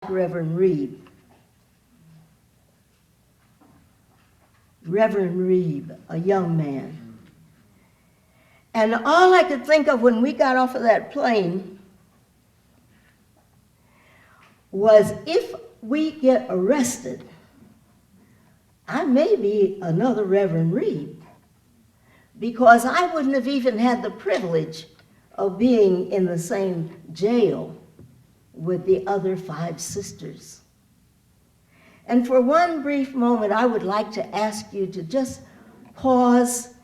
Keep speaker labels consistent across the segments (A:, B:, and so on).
A: Reverend Reeb. Reverend Reeb, a young man. And all I could think of when we got off of that plane was, if we get arrested, I may be another Reverend Reeb, because I wouldn't have even had the privilege of being in the same jail with the other 5 sisters. And for one brief moment, I would like to ask you to just pause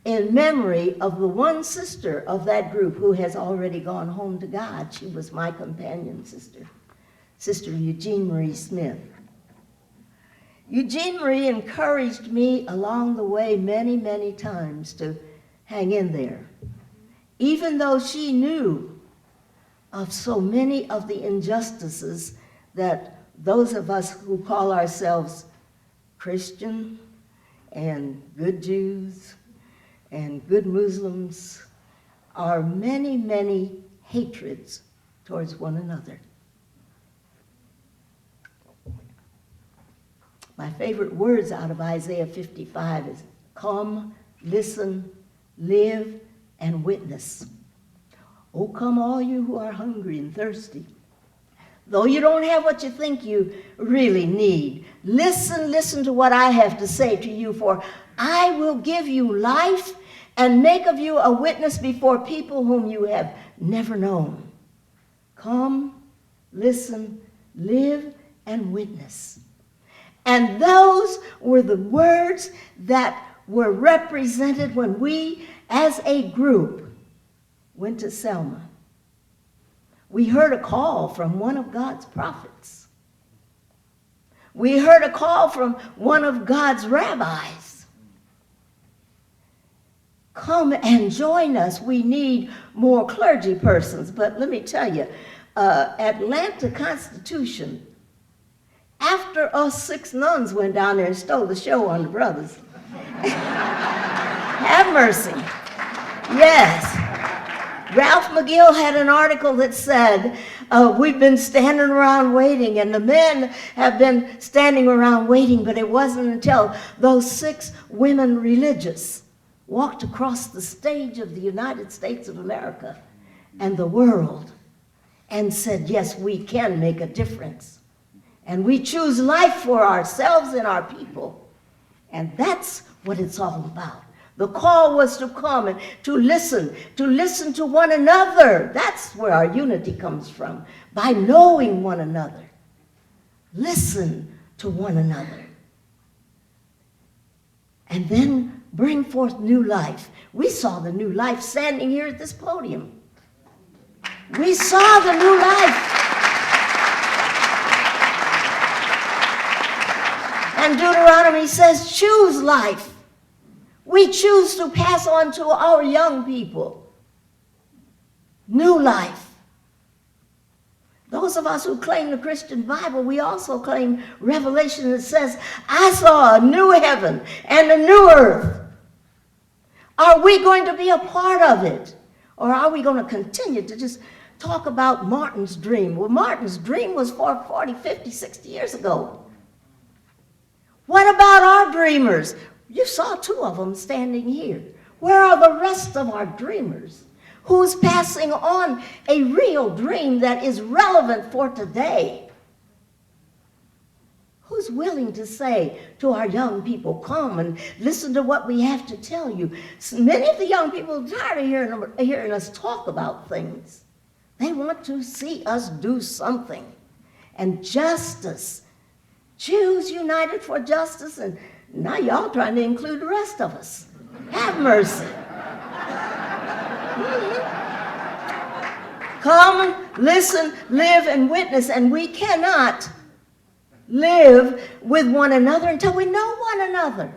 A: in memory of the one sister of that group who has already gone home to God. She was my companion sister, Sister Eugene Marie Smith. Eugene Marie encouraged me along the way many, many times to hang in there, even though she knew of so many of the injustices that those of us who call ourselves Christian and good Jews and good Muslims are many, many hatreds towards one another. My favorite words out of Isaiah 55 is, come, listen, live, and witness. Oh, come all you who are hungry and thirsty. Though you don't have what you think you really need, listen to what I have to say to you, for I will give you life and make of you a witness before people whom you have never known. Come, listen, live, and witness. And those were the words that were represented when we, as a group, went to Selma. We heard a call from one of God's prophets. We heard a call from one of God's rabbis. Come and join us. We need more clergy persons. But let me tell you, Atlanta Constitution, after us 6 nuns went down there and stole the show on the brothers. Have mercy. Yes. Ralph McGill had an article that said, we've been standing around waiting, and the men have been standing around waiting, but it wasn't until those 6 women religious walked across the stage of the United States of America and the world and said, yes, we can make a difference. And we choose life for ourselves and our people. And that's what it's all about. The call was to come and to listen to one another. That's where our unity comes from, by knowing one another. Listen to one another. And then bring forth new life. We saw the new life standing here at this podium. We saw the new life. And Deuteronomy says, choose life. We choose to pass on to our young people new life. Those of us who claim the Christian Bible, we also claim Revelation that says, I saw a new heaven and a new earth. Are we going to be a part of it? Or are we going to continue to just talk about Martin's dream? Well, Martin's dream was for 40, 50, 60 years ago. What about our dreamers? You saw 2 of them standing here. Where are the rest of our dreamers? Who's passing on a real dream that is relevant for today? Who's willing to say to our young people, come and listen to what we have to tell you? Many of the young people are tired of hearing us talk about things. They want to see us do something. And justice, Jews united for justice, and now y'all trying to include the rest of us. Have mercy. Come, listen, live, and witness. And we cannot live with one another until we know one another.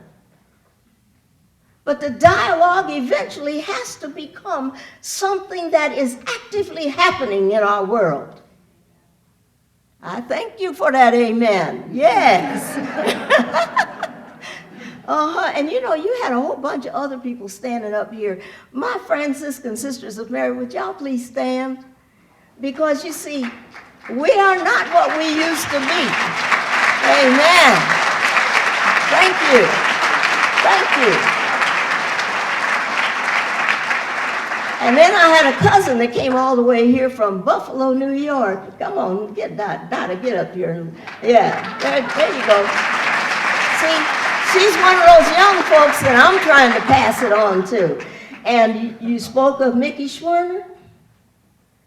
A: But the dialogue eventually has to become something that is actively happening in our world. I thank you for that amen. Yes. And you know, you had a whole bunch of other people standing up here. My Franciscan Sisters of Mary, would y'all please stand? Because you see, We are not what we used to be. Amen. Thank you. Thank you. And then I had a cousin that came all the way here from Buffalo, New York. Come on, get Dada, get up here. Yeah, there you go. See, she's one of those young folks that I'm trying to pass it on to. And you spoke of Mickey Schwerner.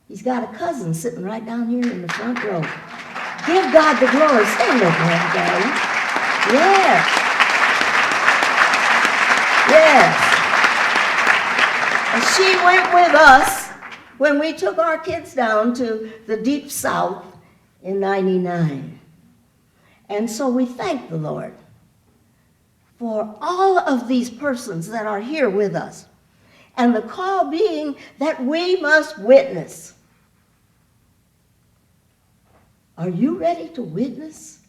A: He's got a cousin sitting right down here in the front row. Give God the glory. Stand up, everybody. Yes. Yes. And she went with us when we took our kids down to the Deep South in '99. And so we thank the Lord for all of these persons that are here with us. And the call being that we must witness. Are you ready to witness?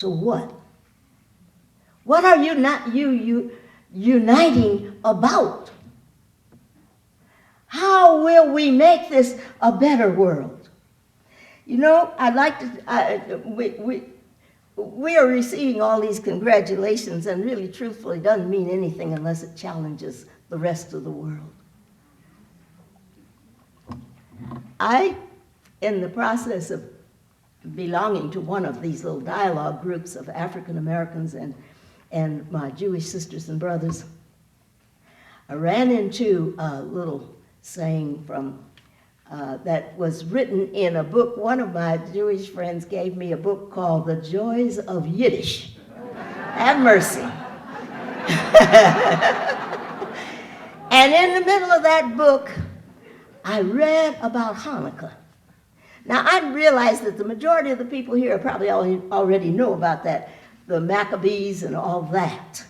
A: To what? What are you not uniting about? How will we make this a better world? You know, I'd like to, we are receiving all these congratulations, and really, truthfully, doesn't mean anything unless it challenges the rest of the world. I, in the process of belonging to one of these little dialogue groups of African Americans and my Jewish sisters and brothers, I ran into a little saying from that was written in a book. One of my Jewish friends gave me a book called The Joys of Yiddish. Have mercy. And in the middle of that book, I read about Hanukkah. Now, I realize that the majority of the people here probably already know about that, the Maccabees and all that.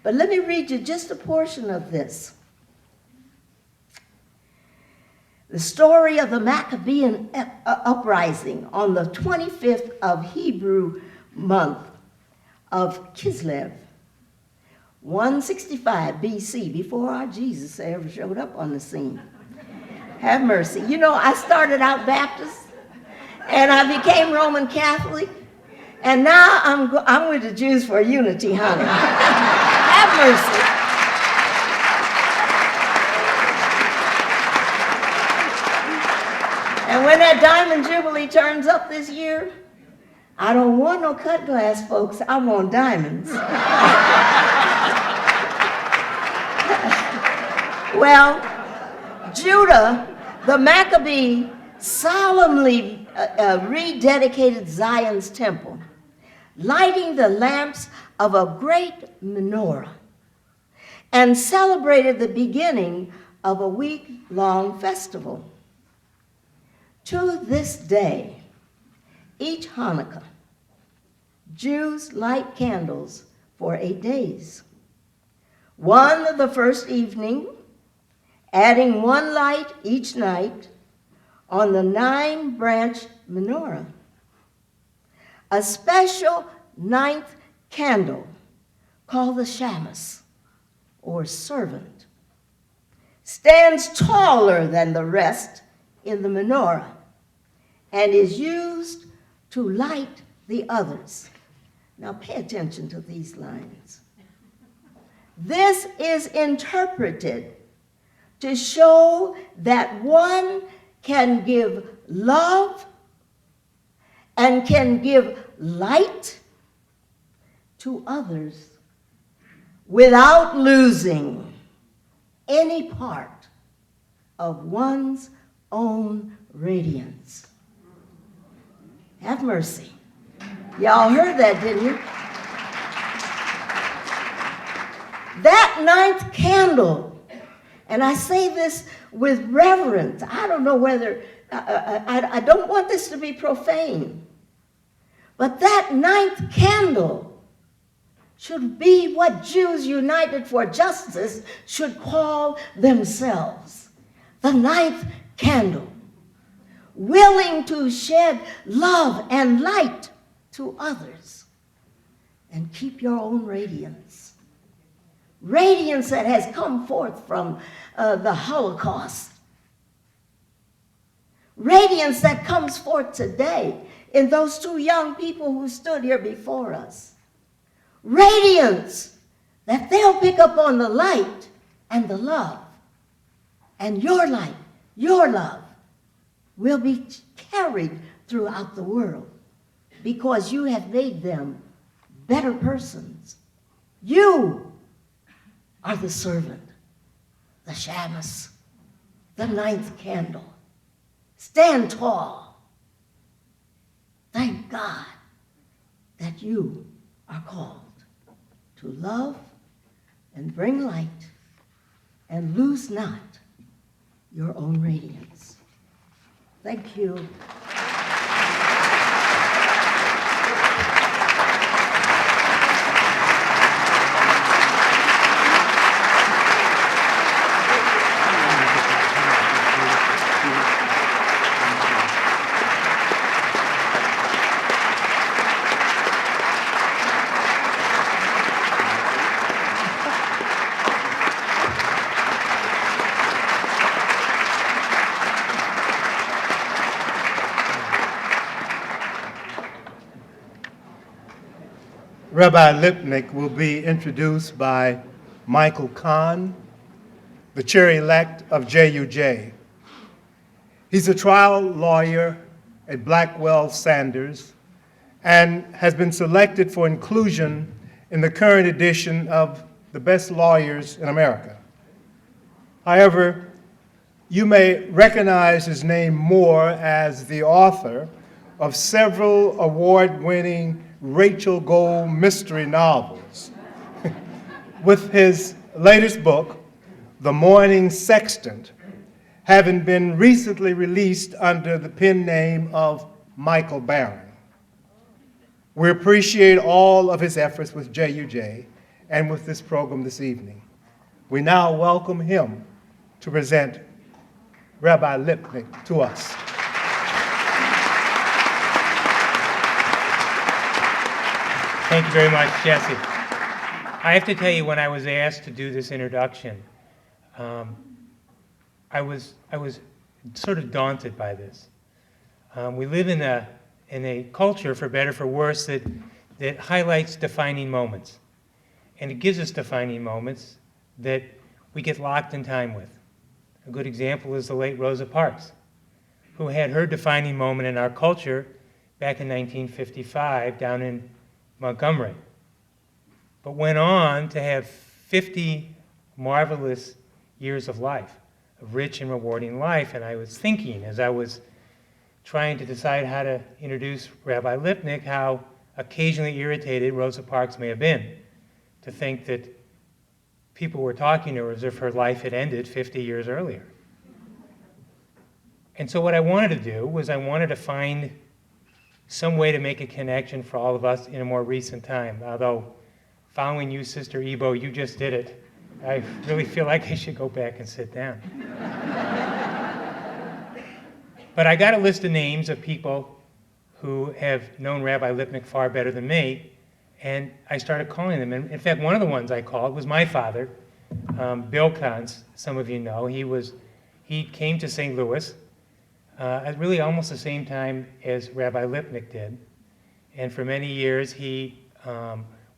A: But let me read you just a portion of this. The story of the Maccabean uprising on the 25th of Hebrew month of Kislev, 165 BC, before our Jesus ever showed up on the scene. Have mercy. You know, I started out Baptist, and I became Roman Catholic, and now I'm with the Jews for unity, honey. Have mercy. And when that Diamond Jubilee turns up this year, I don't want no cut glass, folks. I want diamonds. Well, Judah, the Maccabee, solemnly rededicated Zion's temple, lighting the lamps of a great menorah, and celebrated the beginning of a week-long festival. To this day, each Hanukkah, Jews light candles for 8 days. One the first evening, adding one light each night on the 9-branch menorah. A special 9th candle called the Shamus, or servant, stands taller than the rest in the menorah and is used to light the others. Now pay attention to these lines. This is interpreted to show that one can give love and can give light to others without losing any part of one's own radiance. Have mercy. Y'all heard that, didn't you? That 9th candle, and I say this with reverence. I don't know whether, I don't want this to be profane, but that 9th candle should be what Jews United for Justice should call themselves. The 9th candle, willing to shed love and light to others and keep your own radiance. Radiance that has come forth from the Holocaust. Radiance that comes forth today in those two young people who stood here before us. Radiance that they'll pick up on the light and the love. And your light, your love, will be carried throughout the world because you have made them better persons. You are the servant, the Shamus, the ninth candle. Stand tall. Thank God that you are called to love and bring light and lose not your own radiance. Thank you.
B: Rabbi Lipnick will be introduced by Michael Kahn, the chair-elect of JUJ. He's a trial lawyer at Blackwell Sanders and has been selected for inclusion in the current edition of the Best Lawyers in America. However, you may recognize his name more as the author of several award-winning Rachel Gold mystery novels, with his latest book, The Morning Sextant, having been recently released under the pen name of Michael Barron. We appreciate all of his efforts with JUJ and with this program this evening. We now welcome him to present Rabbi Lipnick to us.
C: Thank you very much, Jesse. I have to tell you, when I was asked to do this introduction, I was sort of daunted by this. We live in a culture, for better or for worse, that highlights defining moments. And it gives us defining moments that we get locked in time with. A good example is the late Rosa Parks, who had her defining moment in our culture back in 1955 down in Montgomery, but went on to have 50 marvelous years of life, a rich and rewarding life. And I was thinking, as I was trying to decide how to introduce Rabbi Lipnick, how occasionally irritated Rosa Parks may have been to think that people were talking to her as if her life had ended 50 years earlier. And so what I wanted to do was I wanted to find some way to make a connection for all of us in a more recent time. Although, following you, Sr Ebo, you just did it. I really feel like I should go back and sit down. But I got a list of names of people who have known Rabbi Lipnick far better than me, and I started calling them. And in fact, one of the ones I called was my father, Bill Kahns. Some of you know. He came to St. Louis at really almost the same time as Rabbi Lipnick did. And for many years, he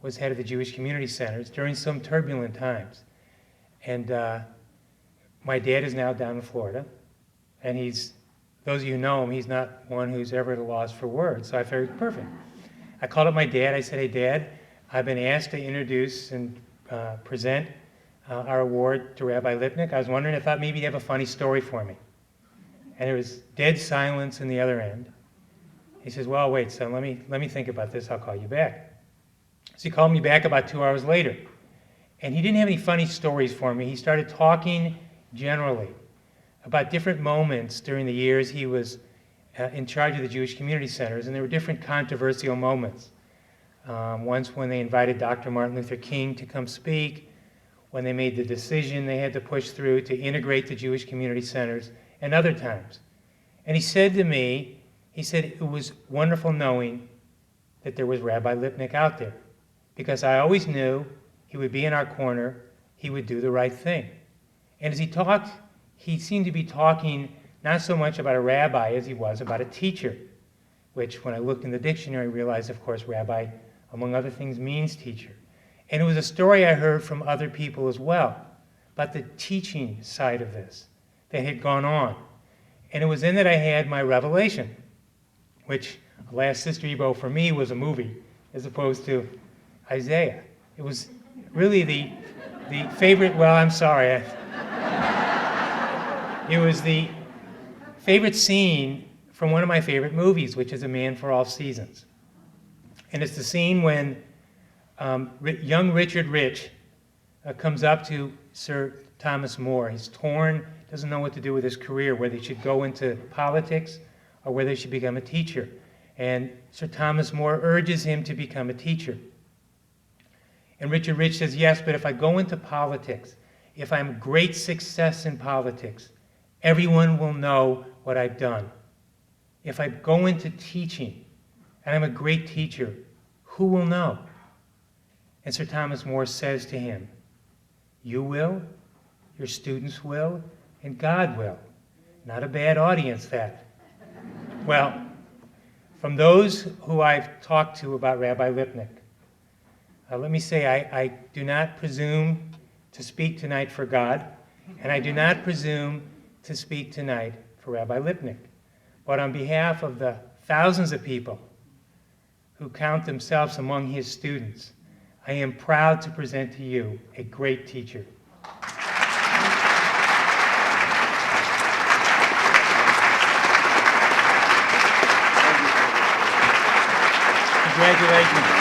C: was head of the Jewish Community Centers during some turbulent times. And my dad is now down in Florida. And those of you who know him, he's not one who's ever at a loss for words. So I figured, perfect. I called up my dad. I said, hey, Dad, I've been asked to introduce and present our award to Rabbi Lipnick. I was wondering, I thought maybe you'd have a funny story for me. And there was dead silence in the other end. He says, well, wait, son, let me think about this. I'll call you back. So he called me back about 2 hours later. And he didn't have any funny stories for me. He started talking generally about different moments during the years he was in charge of the Jewish Community Centers. And there were different controversial moments. Once when they invited Dr. Martin Luther King to come speak, when they made the decision they had to push through to integrate the Jewish Community Centers, and other times. And he said to me, he said, it was wonderful knowing that there was Rabbi Lipnick out there, because I always knew he would be in our corner, he would do the right thing. And as he talked, he seemed to be talking not so much about a rabbi as he was about a teacher, which when I looked in the dictionary, realized, of course, rabbi, among other things, means teacher. And it was a story I heard from other people as well, about the teaching side of this that had gone on. And it was in that I had my revelation, which, alas, Sr Ebo for me was a movie as opposed to Isaiah. It was really the favorite, well, I'm sorry. It was the favorite scene from one of my favorite movies, which is A Man for All Seasons. And it's the scene when young Richard Rich comes up to Sir Thomas More. He's torn, doesn't know what to do with his career, whether he should go into politics or whether he should become a teacher. And Sir Thomas More urges him to become a teacher. And Richard Rich says, yes, but if I go into politics, if I'm a great success in politics, everyone will know what I've done. If I go into teaching and I'm a great teacher, who will know? And Sir Thomas More says to him, you will, your students will, and God will. Not a bad audience, that. Well, from those who I've talked to about Rabbi Lipnick, let me say I do not presume to speak tonight for God, and I do not presume to speak tonight for Rabbi Lipnick. But on behalf of the thousands of people who count themselves among his students, I am proud to present to you a great teacher. Congratulations.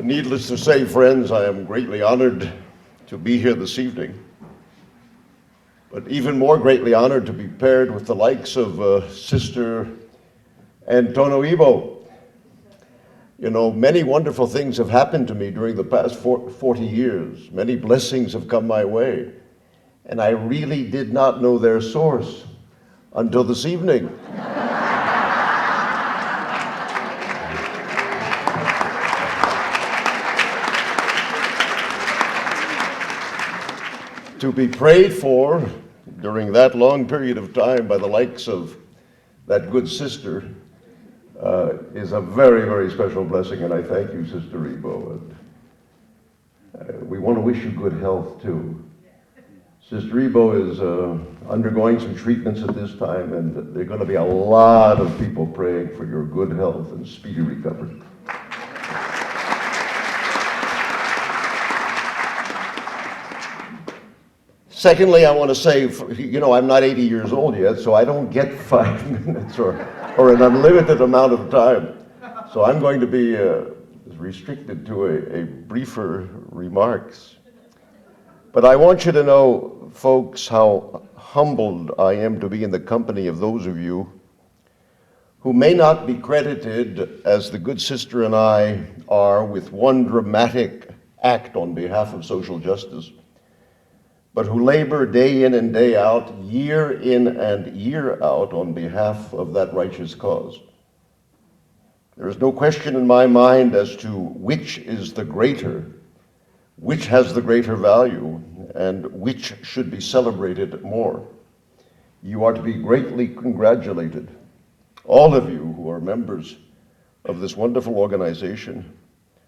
D: Needless to say, friends, I am greatly honored to be here this evening, but even more greatly honored to be paired with the likes of Sister Sr Ebo. You know, many wonderful things have happened to me during the past 40 years. Many blessings have come my way, and I really did not know their source until this evening. To be prayed for during that long period of time by the likes of that good sister is a very, very special blessing, and I thank you, Sr Ebo. And we want to wish you good health, too. Sr Ebo is undergoing some treatments at this time, and there are going to be a lot of people praying for your good health and speedy recovery. Secondly, I want to say, you know, I'm not 80 years old yet, so I don't get 5 minutes or an unlimited amount of time. So I'm going to be restricted to a briefer remarks. But I want you to know, folks, how humbled I am to be in the company of those of you who may not be credited, as the good sister and I are, with one dramatic act on behalf of social justice, but who labor day in and day out, year in and year out, on behalf of that righteous cause. There is no question in my mind as to which is the greater, which has the greater value, and which should be celebrated more. You are to be greatly congratulated, all of you who are members of this wonderful organization,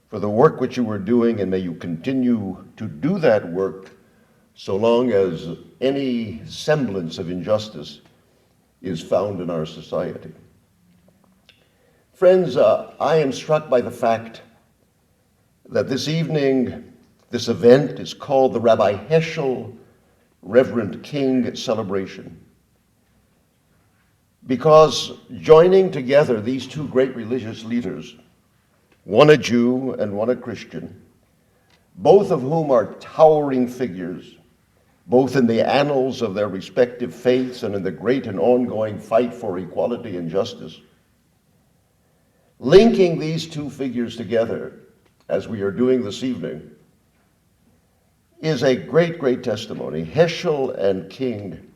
D: for the work which you are doing, and may you continue to do that work so long as any semblance of injustice is found in our society. Friends, I am struck by the fact that this evening, this event is called the Rabbi Heschel Reverend King Celebration, because joining together these two great religious leaders, one a Jew and one a Christian, both of whom are towering figures, both in the annals of their respective faiths and in the great and ongoing fight for equality and justice. Linking these two figures together, as we are doing this evening, is a great, great testimony, Heschel and King.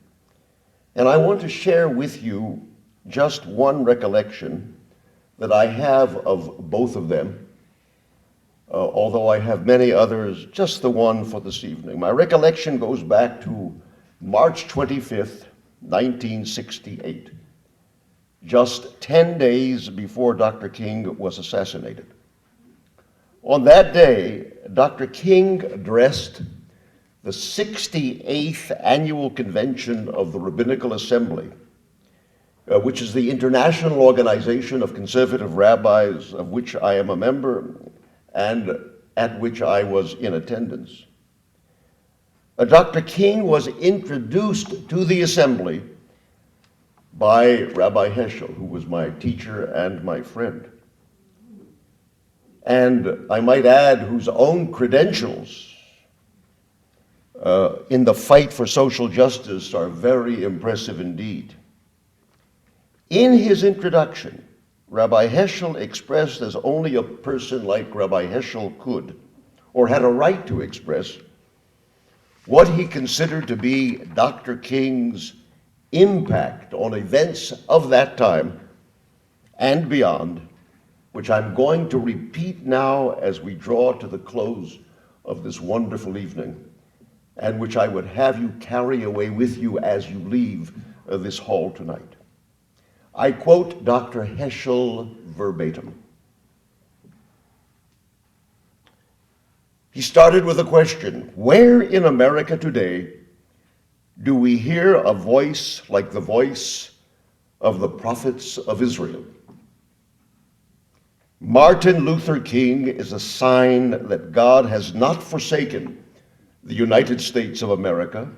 D: And I want to share with you just one recollection that I have of both of them, although I have many others, just the one for this evening. My recollection goes back to March 25th, 1968, just 10 days before Dr. King was assassinated. On that day, Dr. King addressed the 68th Annual Convention of the Rabbinical Assembly, which is the international organization of conservative rabbis, of which I am a member and at which I was in attendance. Dr. King was introduced to the assembly by Rabbi Heschel, who was my teacher and my friend. And I might add, whose own credentials in the fight for social justice are very impressive indeed. In his introduction, Rabbi Heschel expressed, as only a person like Rabbi Heschel could, or had a right to express, what he considered to be Dr. King's impact on events of that time and beyond, which I'm going to repeat now as we draw to the close of this wonderful evening, and which I would have you carry away with you as you leave this hall tonight. I quote Dr. Heschel verbatim. He started with a question: where in America today do we hear a voice like the voice of the prophets of Israel? Martin Luther King is a sign that God has not forsaken the United States of America.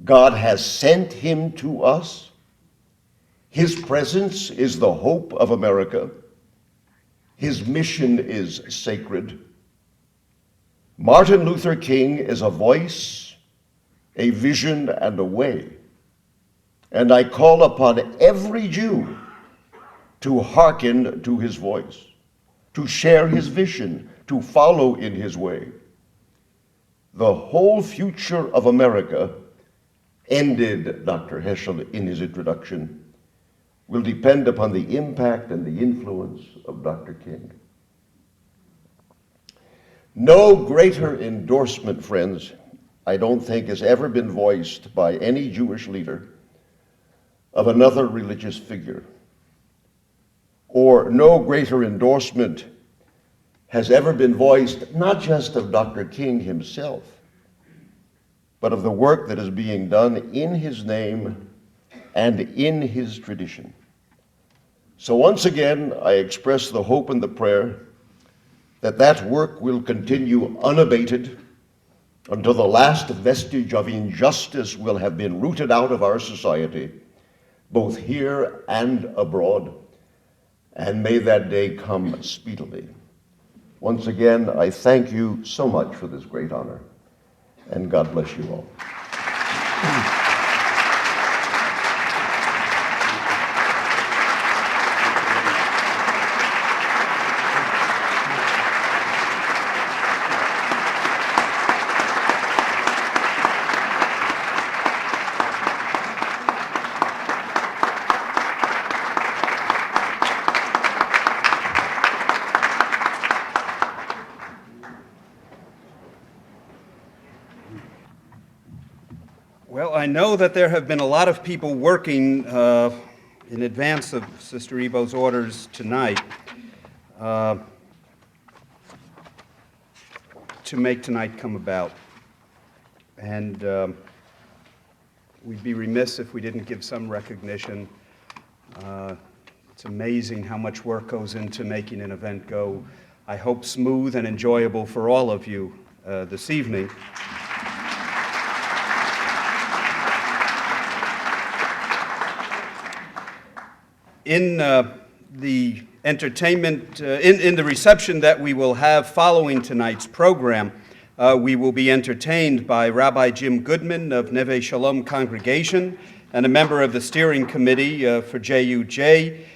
D: God has sent him to us. His presence is the hope of America. His mission is sacred. Martin Luther King is a voice, a vision, and a way. And I call upon every Jew to hearken to his voice, to share his vision, to follow in his way. The whole future of America, ended Dr. Heschel in his introduction, will depend upon the impact and the influence of Dr. King. No greater endorsement, friends, I don't think has ever been voiced by any Jewish leader of another religious figure. Or no greater endorsement has ever been voiced, not just of Dr. King himself, but of the work that is being done in his name and in his tradition. So once again, I express the hope and the prayer that that work will continue unabated until the last vestige of injustice will have been rooted out of our society, both here and abroad, and may that day come speedily. Once again, I thank you so much for this great honor, and God bless you all.
E: Well, I know that there have been a lot of people working in advance of Sr Ebo's orders tonight to make tonight come about. And we'd be remiss if we didn't give some recognition. It's amazing how much work goes into making an event go, I hope, smooth and enjoyable for all of you this evening. In the entertainment, in the reception that we will have following tonight's program, we will be entertained by Rabbi Jim Goodman of Neve Shalom Congregation and a member of the steering committee for JUJ.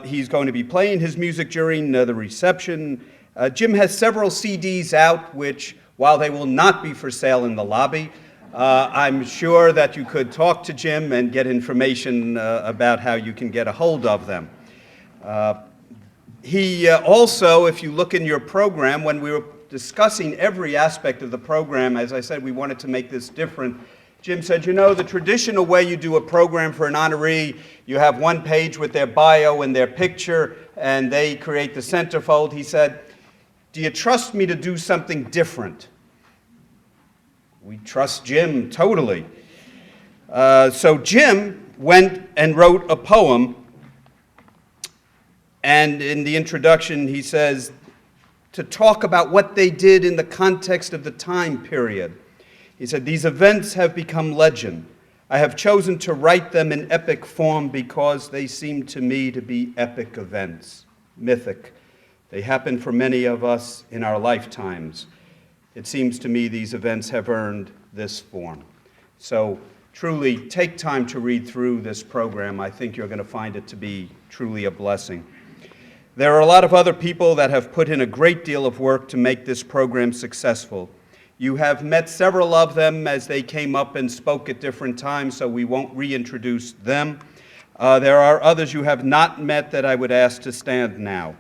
E: He's going to be playing his music during the reception. Jim has several CDs out, which, while they will not be for sale in the lobby, I'm sure that you could talk to Jim and get information about how you can get a hold of them. He also, if you look in your program, when we were discussing every aspect of the program, as I said, we wanted to make this different. Jim said, you know, the traditional way you do a program for an honoree, you have one page with their bio and their picture, and they create the centerfold. He said, do you trust me to do something different? We trust Jim totally. So Jim went and wrote a poem, and in the introduction he says, to talk about what they did in the context of the time period. He said, these events have become legend. I have chosen to write them in epic form because they seem to me to be epic events, mythic. They happen for many of us in our lifetimes. It seems to me these events have earned this form. So truly, take time to read through this program. I think you're going to find it to be truly a blessing. There are a lot of other people that have put in a great deal of work to make this program successful. You have met several of them as they came up and spoke at different times, so we won't reintroduce them. There are others you have not met that I would ask to stand now.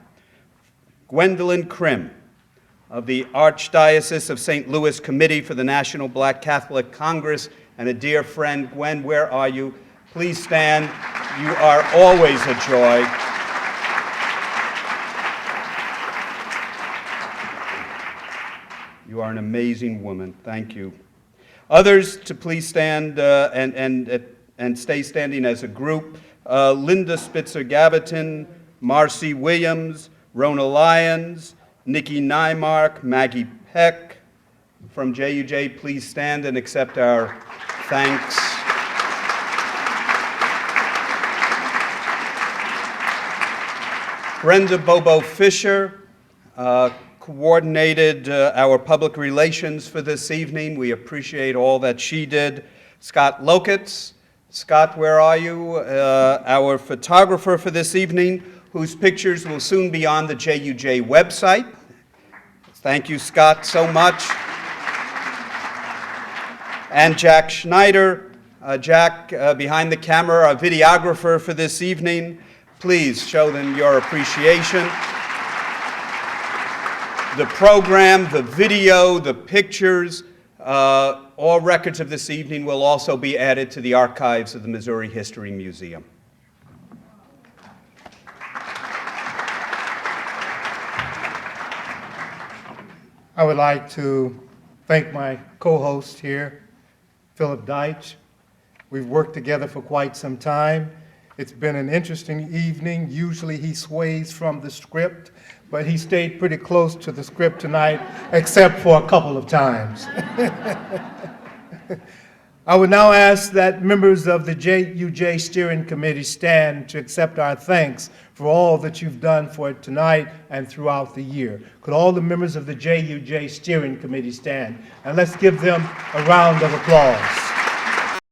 E: Gwendolyn Krim of the Archdiocese of St. Louis Committee for the National Black Catholic Congress, and a dear friend. Gwen, where are you? Please stand. You are always a joy. You are an amazing woman. Thank you. Others to please stand and stay standing as a group. Linda Spitzer-Gavitin, Marcy Williams, Rona Lyons, Nikki Nymark, Maggie Peck. From JUJ, please stand and accept our thanks. Brenda Bobo Fisher coordinated our public relations for this evening. We appreciate all that she did. Scott Lokitz. Scott, where are you? Our photographer for this evening, whose pictures will soon be on the JUJ website. Thank you, Scott, so much. And Jack Schneider. Jack, behind the camera, our videographer for this evening. Please show them your appreciation. The program, the video, the pictures, all records of this evening will also be added to the archives of the Missouri History Museum.
B: I would like to thank my co-host here, Philip Deitch. We've worked together for quite some time. It's been an interesting evening. Usually he sways from the script, but he stayed pretty close to the script tonight, except for a couple of times. I would now ask that members of the JUJ Steering Committee stand to accept our thanks for all that you've done for it tonight and throughout the year. Could all the members of the JUJ Steering Committee stand? And let's give them a round of applause.